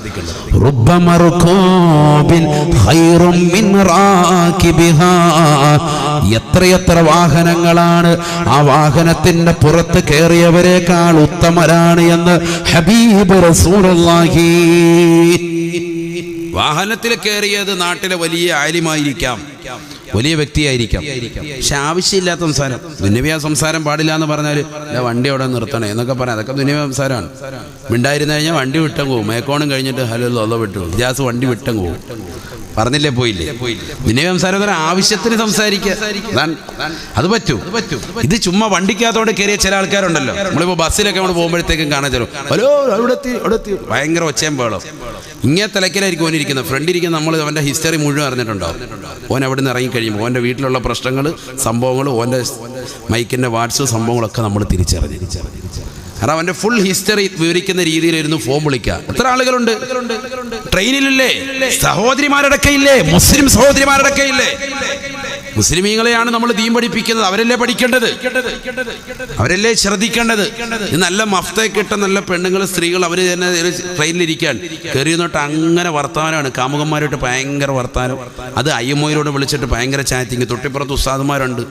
എത്രയെത്ര വാഹനങ്ങളാണ് ആ വാഹനത്തിന്റെ പുറത്ത് കയറിയവരെക്കാൾ ഉത്തമരാണ് എന്ന് ഹബീബ് റസൂലുള്ളാഹി. വാഹനത്തിൽ കയറിയത് നാട്ടിലെ വലിയ ആലിമായിരിക്കാം, വലിയ വ്യക്തിയായിരിക്കാം, പക്ഷെ ആവശ്യമില്ലാത്ത സംസാരം. ദുന്യവിയ സംസാരം പാടില്ല എന്ന് പറഞ്ഞാൽ വണ്ടി അവിടെ നിർത്തണേ എന്നൊക്കെ പറയാം. അതൊക്കെ ദുന്യവിയ സംസാരമാണ്. മിണ്ടായിരുന്നു കഴിഞ്ഞാൽ വണ്ടി വിട്ടങ്ങ് പോകും. മേക്കോണും കഴിഞ്ഞിട്ട് ഹലോ അല്ല വിട്ടു ജാസ് വണ്ടി വിട്ടങ്ങ് പോകും. പറഞ്ഞില്ലേ, പോയില്ലേ? ദുന്യവിയ സംസാരം ആവശ്യത്തിന് സംസാരിക്കുക, അത് പറ്റൂ. ഇത് ചുമ്മാ വണ്ടിക്കകത്തോടെ കയറിയ ചില ആൾക്കാരുണ്ടല്ലോ. നമ്മളിപ്പോ ബസ്സിലൊക്കെ നമ്മൾ പോകുമ്പോഴത്തേക്കും കാണാൻ ചെല്ലും, ഹലോ അവിടെ എത്തി ഭയങ്കര ഒച്ചയും ബഹളം. ഇങ്ങനെ തിലക്കിലായിരിക്കും ഓനിരിക്കുന്നത്. ഫ്രണ്ട് ഇരിക്കുന്ന നമ്മൾ അവൻ്റെ ഹിസ്റ്ററി മുഴുവൻ അറിഞ്ഞിട്ടുണ്ടാവും. ഓൻ അവിടെ നിന്ന് ഇറങ്ങിക്കഴിയുമ്പോൾ ഓൻ്റെ വീട്ടിലുള്ള പ്രശ്നങ്ങൾ, സംഭവങ്ങൾ, ഓൻ്റെ മൈക്കിൻ്റെ വാട്സ് സംഭവങ്ങളൊക്കെ നമ്മൾ തിരിച്ചറിഞ്ഞു. കാരണം അവൻ്റെ ഫുൾ ഹിസ്റ്ററി വിവരിക്കുന്ന രീതിയിലായിരുന്നു ഫോം വിളിക്കുക. എത്ര ആളുകളുണ്ട് ട്രെയിനിലില്ലേ? സഹോദരിമാരടക്കയില്ലേ? മുസ്ലിം സഹോദരിമാരടക്കയില്ലേ? മുസ്ലിമീങ്ങളെയാണ് നമ്മൾ ദീൻ പഠിപ്പിക്കുന്നത്. അവരല്ലേ പഠിക്കേണ്ടത്, അവരല്ലേ ശ്രദ്ധിക്കേണ്ടത്. നല്ല മഫ്തയൊക്കെ ഇട്ട നല്ല പെണ്ണുങ്ങൾ, സ്ത്രീകൾ, അവർ തന്നെ ട്രെയിനിലിരിക്കാൻ കയറി നിന്നിട്ട് അങ്ങനെ വർത്തമാനമാണ്. കാമുകന്മാരോട്ട് ഭയങ്കര വർത്തമാനം. അത് അയ്യമ്മോയിലോട് വിളിച്ചിട്ട് ഭയങ്കര ചാറ്റിങ്. തൊട്ടിപ്പുറത്ത് ഉസ്താദുമാരുണ്ട്.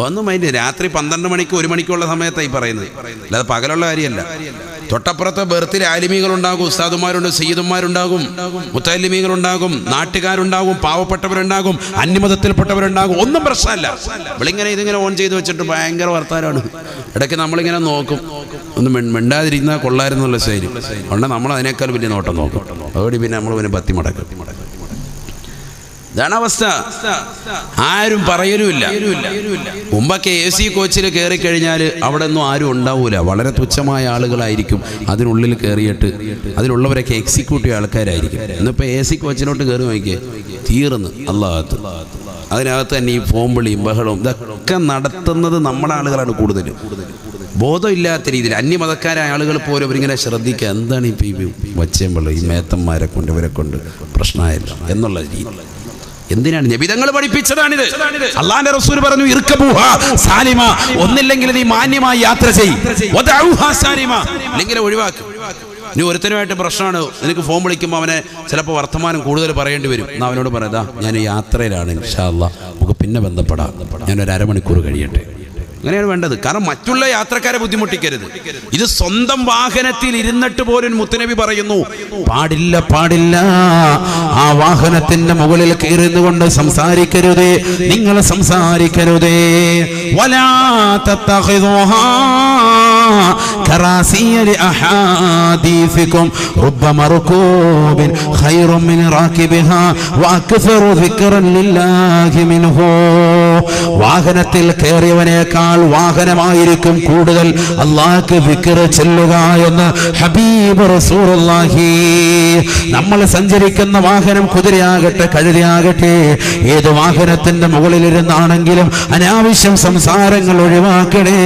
ഒന്നും അതിൻ്റെ രാത്രി 12 മണിക്ക് 1 മണിക്കുള്ള സമയത്തായി പറയുന്നത്, അല്ലാതെ പകലുള്ള കാര്യമല്ല. തൊട്ടപ്പുറത്തെ ബർത്തിൽ ആലിമീകളുണ്ടാകും, ഉസ്താദുമാരുണ്ട്, സയ്യിദുമാരുണ്ടാകും, മുത്തല്ലിമീങ്ങളുണ്ടാകും, നാട്ടുകാരുണ്ടാകും, പാവപ്പെട്ടവരുണ്ടാകും, അന്യമതത്തിൽപ്പെട്ടവരുണ്ടാകും. ഒന്നും പ്രശ്നമല്ല. ഇവളിങ്ങനെ ഇതിങ്ങനെ ഓൺ ചെയ്ത് വെച്ചിട്ട് ഭയങ്കര വർത്താനമാണ്. ഇടയ്ക്ക് നമ്മളിങ്ങനെ നോക്കും, ഒന്ന് മിണ്ടാതിരിക്കുന്ന കൊള്ളായിരുന്നുള്ള ശൈലി. അതുകൊണ്ട് നമ്മൾ അതിനേക്കാൾ വലിയ നോട്ടം നോക്കും. അതോടെ പിന്നെ നമ്മൾ പിന്നെ പത്തി മടക്കും. ഇതാണ് അവസ്ഥ. ആരും പറയലുമില്ല. മുമ്പൊക്കെ AC കോച്ചിൽ കയറി കഴിഞ്ഞാൽ അവിടെ ഒന്നും ആരും ഉണ്ടാവൂല. വളരെ തുച്ഛമായ ആളുകളായിരിക്കും അതിനുള്ളിൽ കയറിയിട്ട്. അതിലുള്ളവരൊക്കെ എക്സിക്യൂട്ടീവ് ആൾക്കാരായിരിക്കും. ഇന്നിപ്പോൾ AC കോച്ചിലോട്ട് കയറി നോക്കിയേ, തീർന്ന് അല്ലാഹത്ത്. അതിനകത്ത് തന്നെ ഈ ഫോം വിളിയും ബഹളവും ഇതൊക്കെ നടത്തുന്നത് നമ്മുടെ ആളുകളാണ് കൂടുതൽ. ബോധമില്ലാത്ത രീതിയിൽ അന്യമതക്കാരായ ആളുകൾ പോലും അവരിങ്ങനെ ശ്രദ്ധിക്കുക, എന്താണ് ഇപ്പോൾ ഈ വച്ചേമ്പള ഈ മേത്തന്മാരെ കൊണ്ട് ഇവരെ കൊണ്ട് പ്രശ്നമായില്ല എന്നുള്ള രീതി. എന്തിനാണ്? നബിതങ്ങൾ പഠിപ്പിച്ചതാണിത്. അല്ലാഹുവിന്റെ റസൂൽ പറഞ്ഞു, ഇർകബൂഹാ സാലിമ, ഒന്നില്ലെങ്കിൽ നീ മാന്യമായി യാത്ര ചെയ്യ്, വദഊഹാ സാലിമ, അല്ലെങ്കിൽ ഒഴിവാക്കും. ഇനി ഒരുത്തനുമായിട്ട് പ്രശ്നമാണ്, നിനക്ക് ഫോൺ വിളിക്കുമ്പോൾ അവനെ ചിലപ്പോൾ വർത്തമാനം കൂടുതൽ പറയേണ്ടി വരും. എന്നാൽ അവനോട് പറയാ, ഞാൻ യാത്രയിലാണ്, ഇൻഷാ അല്ലാഹ് നമുക്ക് പിന്നെ ബന്ധപ്പെടാം, ഞാനൊരു അരമണിക്കൂർ കഴിയട്ടെ. അങ്ങനെയാണ് വേണ്ടത്. കാരണം മറ്റുള്ള യാത്രക്കാരെ ബുദ്ധിമുട്ടിക്കരുത്. ഇത് സ്വന്തം വാഹനത്തിൽ ഇരുന്നിട്ട് പോലും മുത്തുനബി പറയുന്നു, പാടില്ല, ആ വാഹനത്തിന്റെ മുകളിൽ കയറിന്നുകൊണ്ട് സംസാരിക്കരുതേ, നിങ്ങൾ സംസാരിക്കരുതേ. വലാ തത്തഖിദൂഹാ കറാസിയ ലിഅഹാദീസികും റബ്ബമ റകൂബിൻ ഖൈറും മിൻ റാകിബിഹാ വഅക്സറു ദിക്റൻ ലില്ലാഹി മിൻഹു. വാഹനത്തിൽ കയറിയവനേക്കാൾ നമ്മളേക്കാൾ വാഹനമായിരിക്കും കൂടുതൽ അല്ലാഹുവിന്റെ ദിക്ർ ചൊല്ലുക എന്ന് ഹബീബ് റസൂലുള്ളാഹി. നമ്മൾ സഞ്ചരിക്കുന്ന വാഹനം കുതിരയാകട്ടെ കഴുതയാകട്ടെ ഏത് വാഹനത്തിന്റെ മുകളിലിരുന്നാണെങ്കിലും അനാവശ്യം സംസാരങ്ങൾ ഒഴിവാക്കണേ,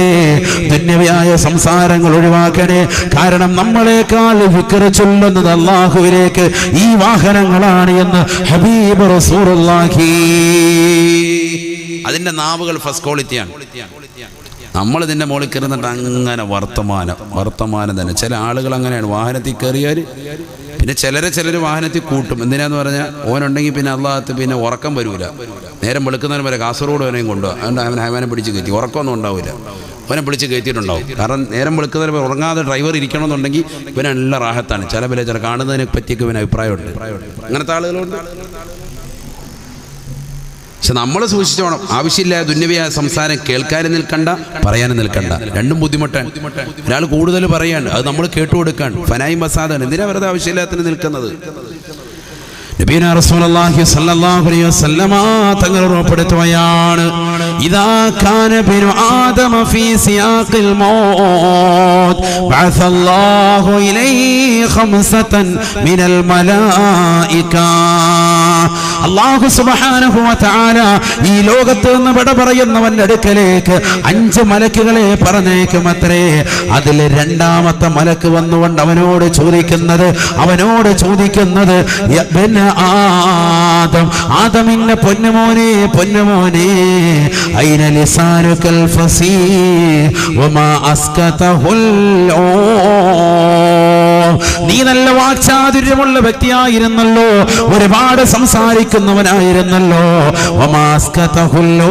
ദുന്യവിയായ സംസാരങ്ങൾ ഒഴിവാക്കണേ. കാരണം നമ്മളെക്കാൾ ദിക്ർ ചൊല്ലുന്നത് അല്ലാഹുവിലേക്ക് ഈ വാഹനങ്ങളാണ് എന്ന് ഹബീബ് റസൂലുള്ളാഹി. അതിന്റെ നാവുകൾ ഫസ്റ്റ് ക്വാളിറ്റിയാണ്. നമ്മൾ ഇതിന്റെ മുകളിൽ കയറുന്നുണ്ട് അങ്ങനെ വർത്തമാനം തന്നെ. ചില ആളുകൾ അങ്ങനെയാണ്, വാഹനത്തിൽ കയറിയാൽ പിന്നെ ചിലർ വാഹനത്തിൽ കൂട്ടും. എന്തിനാന്ന് പറഞ്ഞാൽ ഓനുണ്ടെങ്കിൽ പിന്നെ അള്ളാഹത്ത് പിന്നെ ഉറക്കം വരൂല. നേരം വെളുക്കുന്നതിന് വരെ കാസർഗോഡ് വരെയും കൊണ്ടുപോകുക. അതുകൊണ്ട് അവനെ പിടിച്ച് കയറ്റി ഉറക്കമൊന്നും ഉണ്ടാവില്ല. അവനെ പിടിച്ച് കയറ്റിയിട്ടുണ്ടാവും. കാരണം നേരം വെളുക്കുന്നതിന് വരെ ഉറങ്ങാതെ ഡ്രൈവർ ഇരിക്കണമെന്നുണ്ടെങ്കിൽ ഇവനെ നല്ല റാഹത്താണ്. ചില കാണുന്നതിനെ പറ്റിയൊക്കെ ഇവന് അഭിപ്രായമുണ്ട്. അങ്ങനത്തെ ആളുകളുണ്ട്. പക്ഷെ നമ്മൾ സൂക്ഷിച്ചോണം. ആവശ്യമില്ലാതെ ദുന്യവിയായ സംസാരം കേൾക്കാനും നിൽക്കണ്ട, പറയാനും നിൽക്കണ്ട. രണ്ടും ബുദ്ധിമുട്ടാണ്. ഒരാൾ കൂടുതൽ പറയാണ്, അത് നമ്മൾ കേട്ടുകൊടുക്കാണ്. ഫനായും ബസാദാണ്. എന്തിനാ വെറുതെ ആവശ്യമില്ലാത്തതിന് നിൽക്കുന്നത്? നബിയുനാ റസൂലുള്ളാഹി സ്വല്ലല്ലാഹു അലൈഹി വസല്ലമ തങ്ങൾ ഉറപ്പെടുത്തുകയാണ്, ഇദാ കാന ബിനു ആദമ ഫീ സിയാഖിൽ മൗത്ത് ബഅസല്ലാഹു ഇലൈഹി ഖംസതൻ മിനൽ മലായിക. അല്ലാഹു സുബ്ഹാനഹു വ തആല ഈ ലോകത്ത് നിന്ന് വിട പറയുന്നവന്റെ അടുക്കലേക്ക് 5 മലക്കുകളെ പറഞ്ഞേക്കുമത്രേ. അതിൽ രണ്ടാമത്തെ മലക്ക് വന്നുകൊണ്ട് അവനോട് ചോദിക്കുന്നത് ആദമിന്റെ പൊന്നുമോനെ ഐന ലിസാനുകൽ ഫസീഹ് വമാ അസ്കതഹുൽ. നീ നല്ല വാക്ചാതുര്യമുള്ള വ്യക്തിയായിരുന്നല്ലോ, ഒരുപാട് സംസാരിക്കുന്നവനായിരുന്നല്ലോ. വമാ അസ്കതഹുല്ലോ,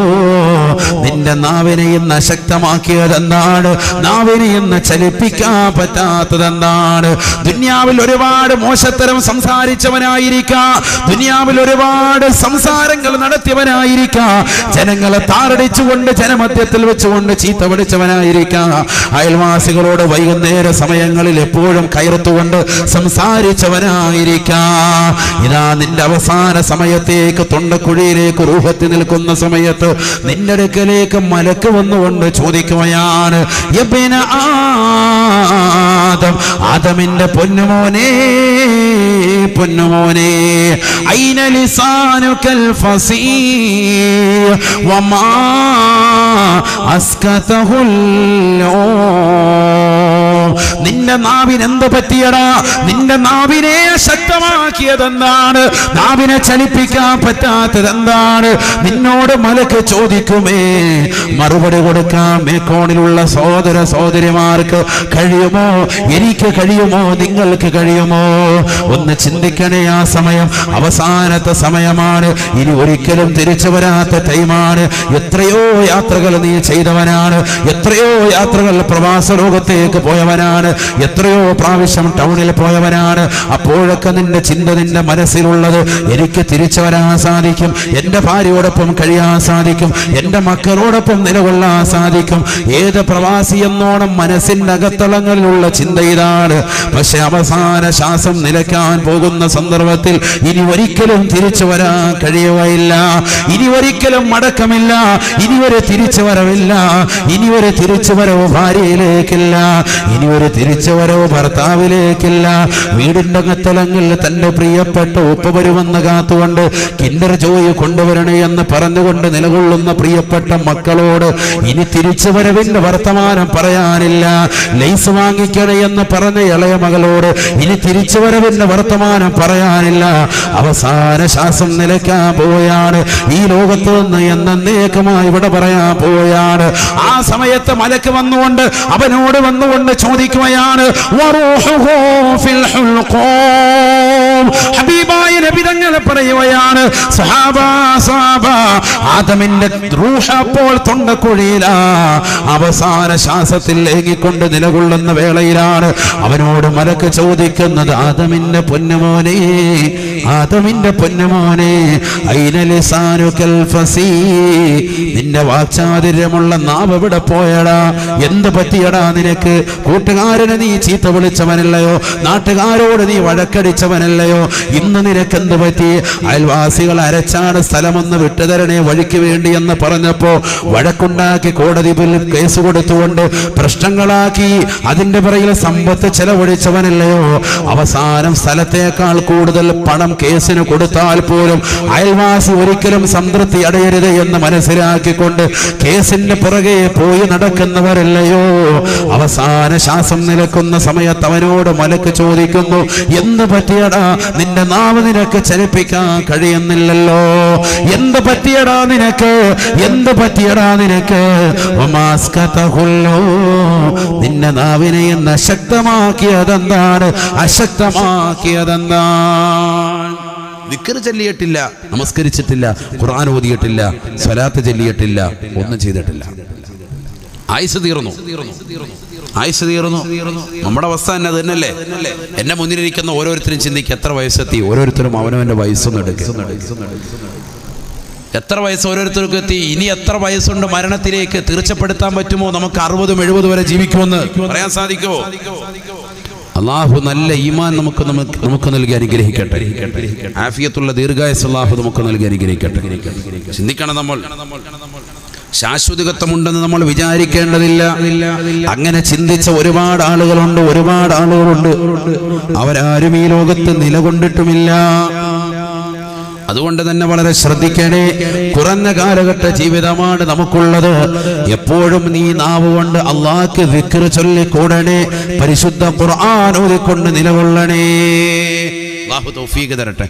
നിന്റെ നാവിനെ ഇന്ന് അശക്തമാക്കിയതെന്താണ്? നാവിനെ ഇന്ന് ചലിപ്പിക്കാൻ പറ്റാത്തതെന്താണ്? ദുനിയാവിൽ ഒരുപാട് മോശത്തരം സംസാരിച്ചവനായിരിക്കാം, ദുനിയാവിൽ ഒരുപാട് സംസാരങ്ങൾ നടത്തിയവനായിരിക്കാം, ജനങ്ങളെ താറടിച്ചുകൊണ്ട് ജനമധ്യത്തിൽ വെച്ചുകൊണ്ട് ചീത്ത വിളിച്ചവനായിരിക്കാം, അയൽവാസികളോട് വൈകുന്നേര സമയങ്ങളിൽ എപ്പോഴും കയർത്തുകൊണ്ട് സംസാരിച്ചവനായിരിക്കാം. ഇതാ നിന്റെ അവസാന സമയത്തേക്ക് തൊണ്ടക്കുഴിയിലേക്ക് റൂഹത്തി നിൽക്കുന്ന സമയത്ത് നിന്റെ അടുക്കലേക്ക് മലക്ക് വന്നുകൊണ്ട് ചോദിക്കുകയാണ്, യബ്ന ആദം, ആദമിന്റെ പൊന്നുമോനെ ഐന ലിസാനുകൽ ഫസീഹ് വമാ അസ്കതഹുൽ. നിന്റെ നാവിന് എന്ത് പറ്റിയടാ? നിന്റെ നാവിനെ ശക്തമാക്കിയതെന്താണ്? നാവിനെ ചലിപ്പിക്കാൻ പറ്റാത്തതെന്താണ്? നിന്നോട് മലക്ക് ചോദിക്കുമേ, മറുപടി കൊടുക്കാൻ മേക്കോണിലുള്ള സഹോദര സഹോദരിമാർക്ക് കഴിയുമോ? എനിക്ക് കഴിയുമോ? നിങ്ങൾക്ക് കഴിയുമോ? ഒന്ന് ചിന്തിക്കണേ. ആ സമയം അവസാനത്തെ സമയമാണ്. ഇനി ഒരിക്കലും തിരിച്ചു വരാത്ത ടൈമാണ്. എത്രയോ യാത്രകൾ നീ ചെയ്തവനാണ്, എത്രയോ യാത്രകൾ പ്രവാസ ലോകത്തേക്ക് പോയവനാണ്, എത്രയോ പ്രാവശ്യം ടൗണിൽ പോയവനാണ്. അപ്പോഴൊക്കെ നിന്റെ ചിന്ത, നിന്റെ മനസ്സിലുള്ളത്, എനിക്ക് തിരിച്ചു വരാൻ സാധിക്കും, എൻ്റെ ഭാര്യയോടൊപ്പം കഴിയാൻ സാധിക്കും, എൻ്റെ മക്കളോടൊപ്പം നിലകൊള്ളാൻ സാധിക്കും. ഏത് പ്രവാസി എന്നോണം മനസ്സിൻ്റെ അകത്തളങ്ങളിലുള്ള ചിന്ത ഇതാണ്. പക്ഷെ അവസാന ശ്വാസം നിലയ്ക്കാൻ പോകുന്ന സന്ദർഭത്തിൽ ഇനി ഒരിക്കലും തിരിച്ചു വരാൻ കഴിയുകയില്ല, ഇനി ഒരിക്കലും മടക്കമില്ല, ഇനി ഒരു തിരിച്ചു വരവില്ല, ഇനി ഒരു തിരിച്ചു വരവ് ഭാര്യയിലേക്കില്ല, ഇനി ഒരു തിരിച്ചു വരവ് ഭർത്താവിലേക്കില്ല. വീടിന്റെ അകത്തളങ്ങളിൽ തന്റെ പ്രിയപ്പെട്ട ഉപ്പ വരുമെന്ന് കാത്തുകൊണ്ട് കിൻഡർ ജോയ് കൊണ്ടുവരണേ എന്ന് പറഞ്ഞുകൊണ്ട് നിലകൊള്ളുന്ന പ്രിയപ്പെട്ട മക്കളോട് ഇനി തിരിച്ചു വരവിന്റെ വർത്തമാനം പറയാനില്ല. ലൈസ് വാങ്ങിക്കണേ എന്ന് പറഞ്ഞ ഇളയ മകളോട് ഇനി തിരിച്ചു വരവിന്റെ വർത്തമാനം പറയാനില്ല. അവസാന ശ്വാസം നിലയ്ക്കാൻ പോവുകയാണ്, ഈ ലോകത്ത് നിന്ന് എന്നേക്കുമായി ഇവിടെ പറയാൻ പോവുകയാണ്. ആ സമയത്ത് മലക്ക് വന്നുകൊണ്ട് അവനോട് വന്നുകൊണ്ട് ചോദിക്കുകയാണ്, ഹബീബായ നബി തങ്ങൾ പറയുകയാണ്, ആദമിന്റെ റൂഹ് അപ്പോൾ തൊണ്ടക്കുഴിയിലാ, അവസാന ശ്വാസത്തിൽ ഏകിക്കൊണ്ട് നിലകൊള്ളുന്ന വേളയിലാണ് അവനോട് മലക്ക് ചോദിക്കുന്നത്, ആദമിന്റെ പൊന്നുമോനെ, ആദമിന്റെ പൊന്നുമോനെ, ഐന ലിസാനുകൽ ഫസീഹ്, നിന്റെ വാക്ചാതുര്യമുള്ള നാവ് എവിടെ പോയടാ? എന്ത് പറ്റിയടാ നിനക്ക്? കൂട്ടുകാരനെ നീ ചീത്ത വിളിച്ചവനല്ലയോ? നാട്ടുകാരോട് നീ വഴക്കടിച്ചവനല്ലയോ? ഇന്ന് നിനക്ക് എന്ത് പറ്റി? അയൽവാസികൾ അരച്ചാണ് സ്ഥലമൊന്ന് വിട്ടുതരണേ വഴിക്ക് വേണ്ടി എന്ന് പറഞ്ഞപ്പോ വഴക്കുണ്ടാക്കി കോടതി ബില്ലിൽ കേസ് കൊടുത്തുകൊണ്ട് പ്രശ്നങ്ങളാക്കി അതിന്റെ പിറകിൽ സമ്പത്ത് ചെലവഴിച്ചവനല്ലയോ അവസാനം സ്ഥലത്തേക്കാൾ കൂടുതൽ പണം കേസിന് കൊടുത്താൽ പോലും അയൽവാസി ഒരിക്കലും സംതൃപ്തി അടയരുത് എന്ന് മനസ്സിലാക്കിക്കൊണ്ട് കേസിന്റെ പുറകെ പോയി നടക്കുന്നവരല്ലയോ അവസാന ശ്വാസം നിലക്കുന്ന സമയത്ത് അവനോട് മലക്ക് ചോദിക്കുന്നു, എന്ത് പറ്റിയടാ നിന്റെ നാവ് നിനക്ക് ചലിപ്പിക്കാൻ കഴിയുന്നില്ലല്ലോ, എന്ത് പറ്റിയടാ നിനക്ക്, എന്ത് പറ്റിയടാ നിനക്ക്? നിന്റെ നാവിനെ എന്ന് അശക്തമാക്കിയതെന്താണ്, അശക്തമാക്കിയതെന്താണ്? ദിക്ർ ചൊല്ലിയിട്ടില്ല, നമസ്കരിച്ചിട്ടില്ല, ഖുർആൻ ഓതിയിട്ടില്ല, സ്വലാത്ത് ചൊല്ലിയിട്ടില്ല, ഒന്നും ചെയ്തിട്ടില്ല. ആയുസ് തീർന്നു, ആയുസ് തീർന്നു. നമ്മുടെ അവസ്ഥ തന്നെ തന്നെയല്ലേ? എന്നെ മുന്നിലിരിക്കുന്ന ഓരോരുത്തരും ചിന്തിക്കുക, എത്ര വയസ്സെത്തി? ഓരോരുത്തരും അവനവന്റെ വയസ്സൊന്നും എടുക്കും. എത്ര വയസ്സ് ഓരോരുത്തർക്കും എത്തി? ഇനി എത്ര വയസ്സുണ്ട് മരണത്തിലേക്ക്? തീർച്ചപ്പെടുത്താൻ പറ്റുമോ? നമുക്ക് 60-70 വരെ ജീവിക്കുമെന്ന് പറയാൻ സാധിക്കുമോ? അള്ളാഹു നല്ല ഈമാൻ നമുക്ക് നൽകി അനുഗ്രഹിക്കട്ടെ. ആഫിയത്തുള്ള ദീർഘായുസ്സ് അള്ളാഹു നമുക്ക് നൽകി അനുഗ്രഹിക്കട്ടെ. ചിന്തിക്കണം, നമ്മൾ ശാശ്വതത്വമുണ്ടെന്ന് നമ്മൾ വിചാരിക്കേണ്ടതില്ല. അങ്ങനെ ചിന്തിച്ച ഒരുപാട് ആളുകളുണ്ട്, ഒരുപാട് ആളുകളുണ്ട്. അവരാരും ഈ ലോകത്ത് നിലകൊണ്ടിട്ടുമില്ല. അതുകൊണ്ട് തന്നെ വളരെ ശ്രദ്ധിക്കണേ. കുറഞ്ഞ കാലഘട്ട ജീവിതമാണ് നമുക്കുള്ളത്. എപ്പോഴും നീ നാവ് കൊണ്ട് അള്ളാഹ്ക്ക് ദിക്ർ ചൊല്ലിക്കൂടണേ, പരിശുദ്ധ ഖുർആൻ ഓതിക്കൊണ്ട് നിലകൊള്ളണേ. അല്ലാഹു തൗഫീഖ് തരട്ടെ.